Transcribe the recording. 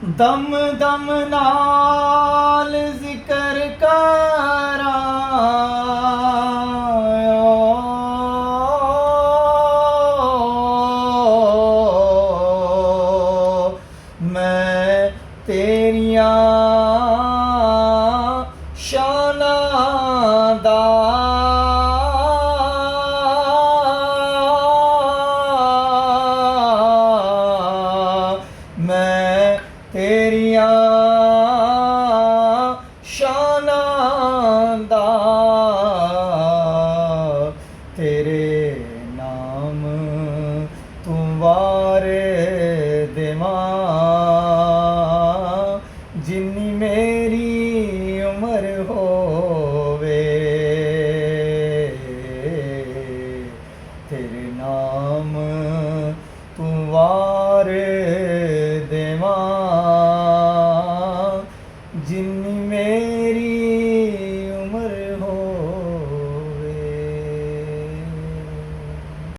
ਦਮ ਦਮ ਨਾਲ ਜ਼ਿਕਰ ਕਰਾਂ ਮੈਂ ਤੇਰੀਆਂ ਸ਼ਾਨਾਂ ਦਾ ਮੈਂ ਤੇਰੀਆਂ ਸ਼ਾਨਾਂ ਦਾ ਤੇਰੇ ਨਾਮ ਤੂੰ ਵਾਰ ਦੇਵਾਂ